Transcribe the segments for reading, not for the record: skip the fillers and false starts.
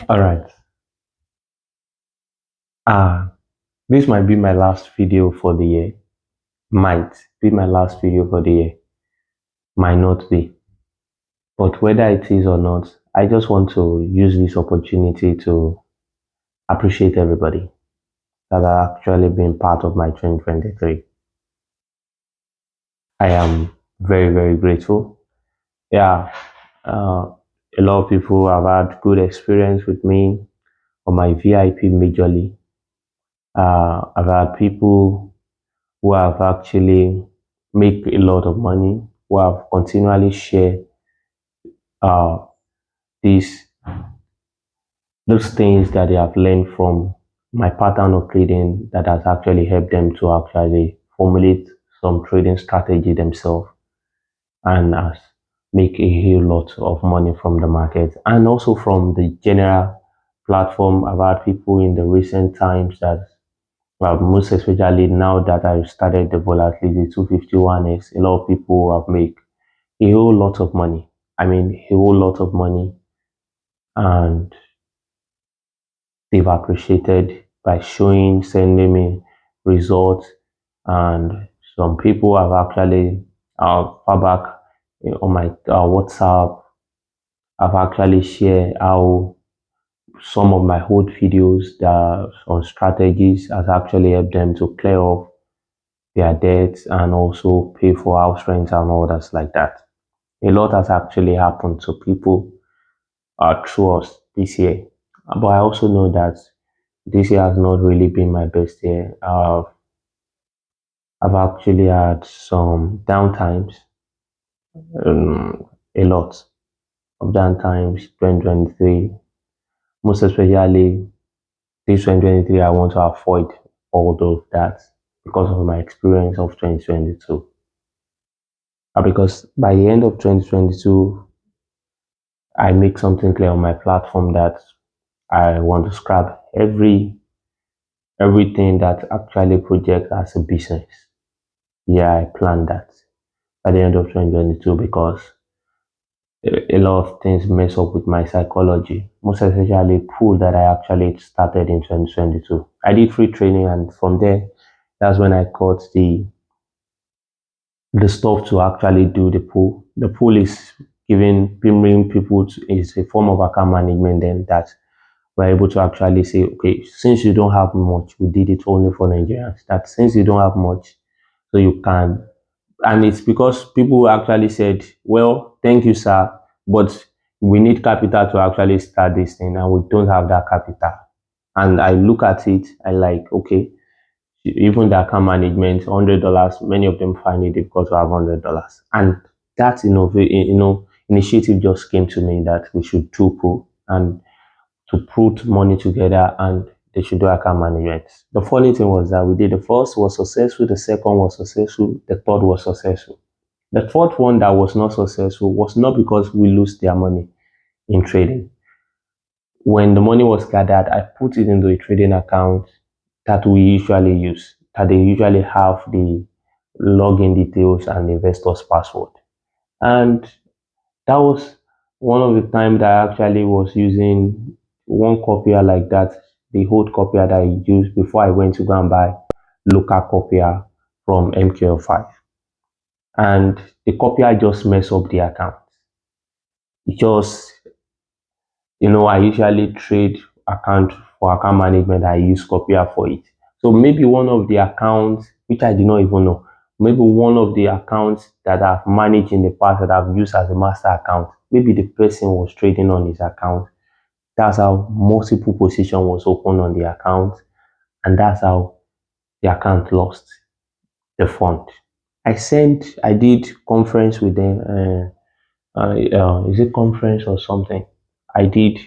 All right. Uh, this might be my last video for the year. Might be my last video for the year. Might not be. But whether it is or not, I just want to use this opportunity to appreciate everybody that have actually been part of my 2023. I am very, very grateful. Yeah, uh, a lot of people have had good experience with me on my VIP majorly. I've had people who have actually make a lot of money, who have continually share uh, these those things that they have learned from my pattern of trading that has actually helped them to actually formulate some trading strategy themselves and make a whole lot of money from the market and also from the general platform. I've had people in the recent times that well, most especially now that I've started the volatility 251x, a lot of people have made a whole lot of money. I mean, a whole lot of money, and they've appreciated by showing, sending me results, and some people have actually far back on my WhatsApp. I've actually shared how some of my old videos that on strategies has actually helped them to clear off their debts and also pay for house rent and others like that. A lot has actually happened to people through us this year. But I also know that this year has not really been my best year. I've actually had some downtimes, a lot of downtimes, 2023, most especially this 2023. I want to avoid all of that because of my experience of 2022. Because by the end of 2022, I make something clear on my platform that I want to scrap everything that actually projects as a business. Yeah, I planned that by the end of 2022 because a lot of things mess up with my psychology, most especially pool that I actually started in 2022. I did free training, and from there, that's when I caught the stuff to actually do the pool. The pool is bringing people to, is a form of account management then that we're able to actually say, okay, since you don't have much, we did it only for Nigerians. That since you don't have much, so you can, and it's because people actually said, well, thank you, sir, but we need capital to actually start this thing, and we don't have that capital. And I look at it, I like, okay, even the account management, $100, many of them find it difficult to have $100. And that initiative just came to me that we should do pool and to put money together and they should do account management. The funny thing was that we did the first was successful, the second was successful, the third was successful. The fourth one that was not successful was not because we lose their money in trading. When the money was gathered, I put it into a trading account that we usually use, that they usually have the login details and the investor's password. And that was one of the times that I actually was using one copier like that, the old copier that I used before I went to go and buy local copier from MQL5. And the copier just messed up the account. It just, I usually trade account for account management. I use copier for it. So maybe one of the accounts, which I did not even know, maybe one of the accounts that I've managed in the past that I've used as a master account, maybe the person was trading on his account. That's how multiple position was open on the account, and that's how the account lost the fund. I did conference with them. Is it conference or something? I did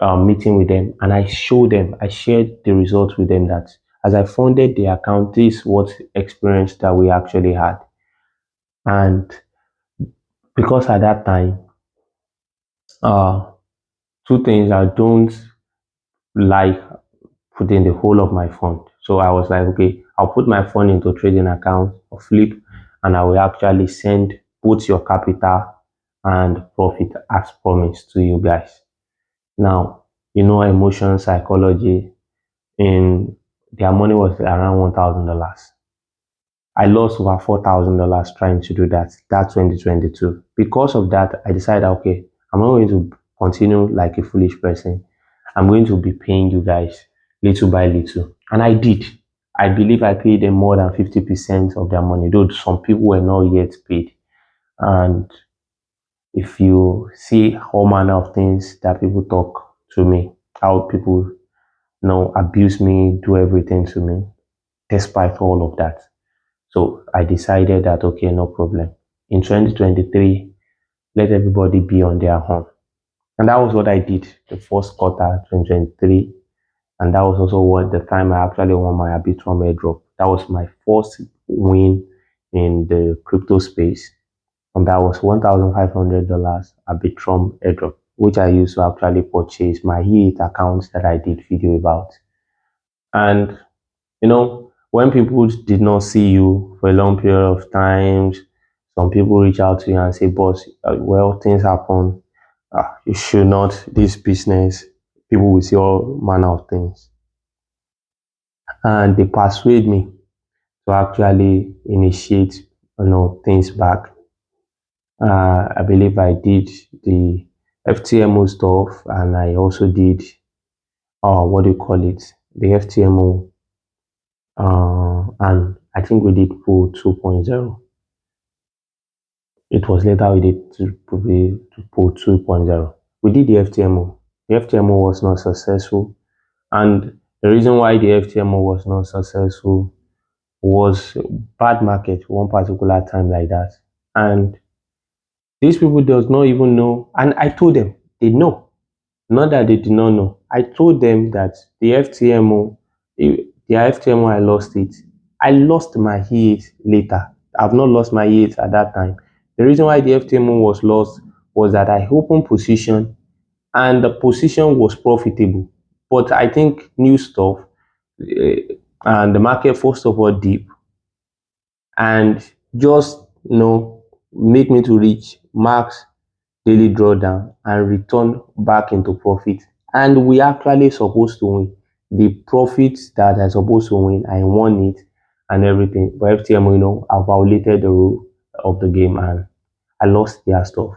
meeting with them, and I showed them, I shared the results with them that as I funded the account, this is what experience that we actually had. And because at that time, uh, two things I don't like putting the whole of my fund. So I was like, okay, I'll put my fund into trading account or flip, and I will actually send both your capital and profit as promised to you guys. Now, emotion psychology, in their money was around $1,000. I lost over $4,000 trying to do that 2022. Because of that, I decided, okay, I'm not going to continue like a foolish person. I'm going to be paying you guys little by little. And I did. I believe I paid them more than 50% of their money, though some people were not yet paid. And if you see all manner of things that people talk to me, how people abuse me, do everything to me, despite all of that. So I decided that, okay, no problem. In 2023, let everybody be on their own. And that was what I did the first quarter 2023. And that was also what the time I actually won my Arbitrum airdrop. That was my first win in the crypto space. And that was $1,500 Arbitrum airdrop, which I used to actually purchase my E8 accounts that I did video about. And when people did not see you for a long period of times, some people reach out to you and say, boss, well, things happen. You should not, this business, people will see all manner of things. And they persuade me to actually initiate, things back. I believe I did the FTMO stuff, and I also did, what do you call it? The FTMO, and I think we did Pool 2.0. It was later we did to Pool 2.0. We did the FTMO. The FTMO was not successful, and the reason why the FTMO was not successful was bad market one particular time like that, and these people does not even know. And I told them they know, not that they did not know. I told them that the FTMO, I lost it. I lost my E8 later. I've not lost my E8 at that time. The reason why the FTMO was lost was that I opened position and the position was profitable. But I think new stuff, and the market first of all deep, and just make me to reach max daily drawdown and return back into profit. And we actually supposed to win. The profits that I supposed to win, I won it and everything. But FTM, I violated the rule of the game and I lost their stuff.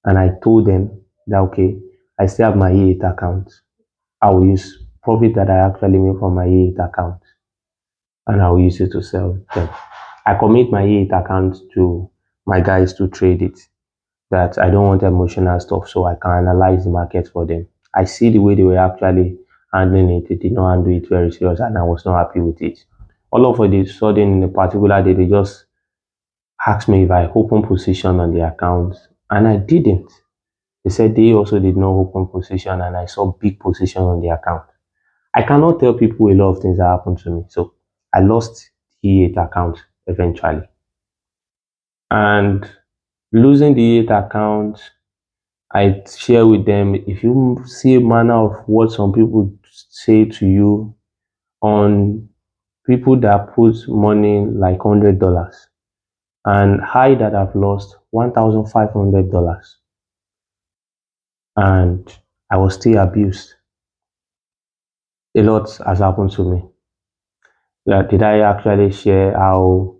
And I told them that, okay, I still have my E8 account. I will use profit that I actually made from my E8 account and I will use it to sell them. I commit my E8 account to my guys to trade it, that I don't want emotional stuff, so I can analyze the market for them. I see the way they were actually handling it. They did not handle it very serious, and I was not happy with it. All of a sudden, in a particular day, they just asked me if I open position on the account, and I didn't. They said they also did not open position, and I saw big position on the account. I cannot tell people a lot of things that happened to me, so I lost the E8 account eventually. And losing the E8 account, I share with them, if you see a manner of what some people say to you on people that put money like $100, and I that have lost $1,500, and I was still abused. A lot has happened to me. Did I actually share how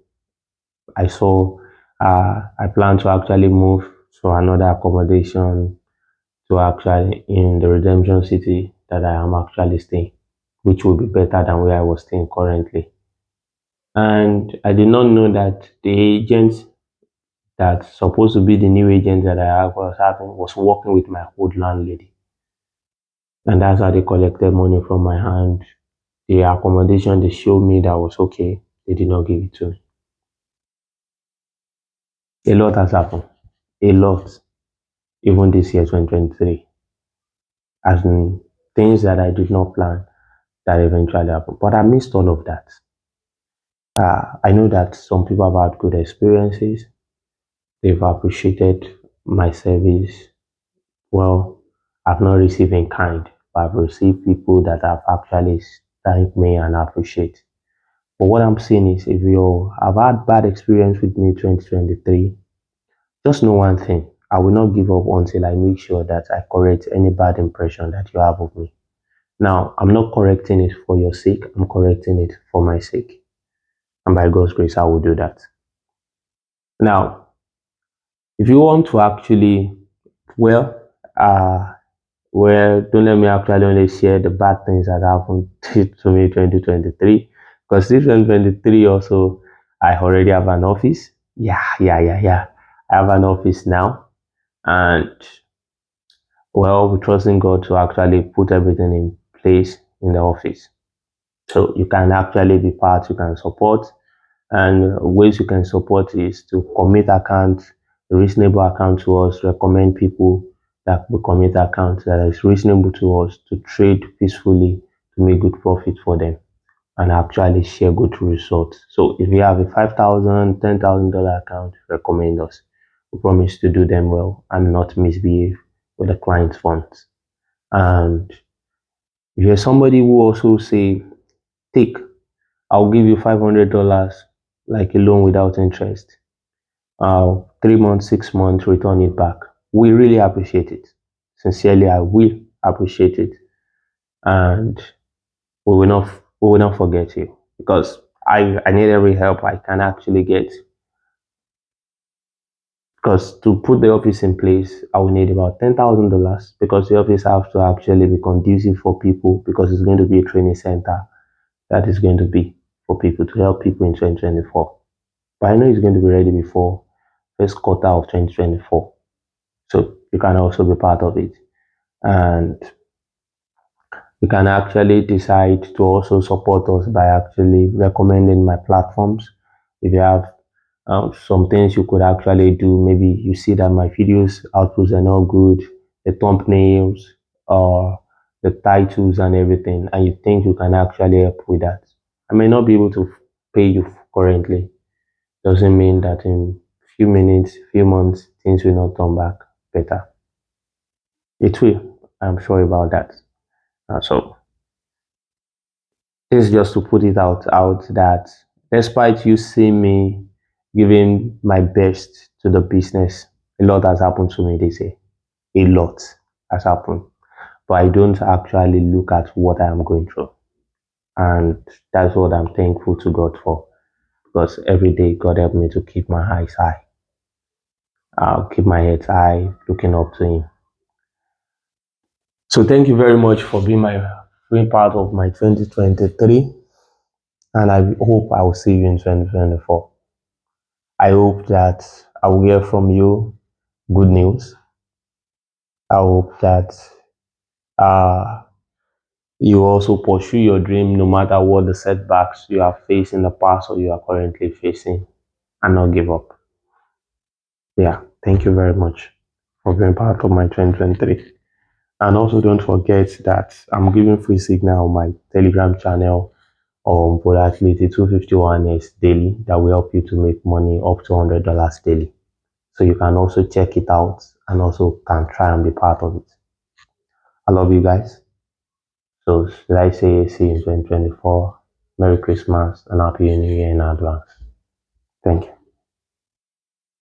I saw, I plan to actually move to another accommodation to actually in the Redemption City that I am actually staying, which will be better than where I was staying currently. And I did not know that the agent that's supposed to be the new agent that I was having was working with my old landlady. And that's how they collected money from my hand. The accommodation they showed me that was okay, they did not give it to me. A lot has happened. A lot. Even this year, 2023. As in things that I did not plan that eventually happened. But I missed all of that. I know that some people have had good experiences. They've appreciated my service. Well, I've not received in kind, but I've received people that have actually thanked me and appreciate. But what I'm saying is, if you have had bad experience with me 2023, just know one thing. I will not give up until I make sure that I correct any bad impression that you have of me. Now, I'm not correcting it for your sake, I'm correcting it for my sake. And by God's grace, I will do that. Now, if you want to actually, well, uh, don't let me actually only share the bad things that happened to me 2023. Because this 2023 also, I already have an office. Yeah. I have an office now. And well, we're trusting God to actually put everything in place in the office. So you can actually be part, you can support. And ways you can support is to commit account, a reasonable account to us, recommend people that will commit account that is reasonable to us to trade peacefully to make good profit for them and actually share good results. So if you have a $5,000, $10,000 account, recommend us. We promise to do them well and not misbehave with the client's funds. And if you're somebody who also say, take, I'll give you $500 like a loan without interest. 3 months, 6 months, return it back. We really appreciate it. Sincerely, I will appreciate it. And we will not forget you because I need every help I can actually get. Because to put the office in place, I will need about $10,000 because the office has to actually be conducive for people because it's going to be a training center that is going to be for people to help people in 2024. But I know it's going to be ready before first quarter of 2024. So you can also be part of it. And you can actually decide to also support us by actually recommending my platforms. If you have some things you could actually do, maybe you see that my videos outputs are not good, the thumbnails, or the titles and everything, and you think you can actually help with that. I may not be able to pay you currently. Doesn't mean that in few minutes, few months, things will not turn back better. It will. I'm sure about that. So this is just to put it out that despite you seeing me giving my best to the business, a lot has happened to me this year. A lot has happened. But I don't actually look at what I am going through. And that's what I'm thankful to God for. Because every day God helped me to keep my eyes high. I'll keep my head high, looking up to Him. So thank you very much for being part of my 2023. And I hope I will see you in 2024. I hope that I will hear from you good news. I hope that uh, you also pursue your dream no matter what the setbacks you have faced in the past or you are currently facing and not give up. Yeah, thank you very much for being part of my 2023. And also don't forget that I'm giving free signal on my Telegram channel on Volatility 251S daily that will help you to make money up to $100 daily. So you can also check it out and also can try and be part of it. I love you guys. So should I say see you in 2024? Merry Christmas and Happy New Year in advance. Thank you.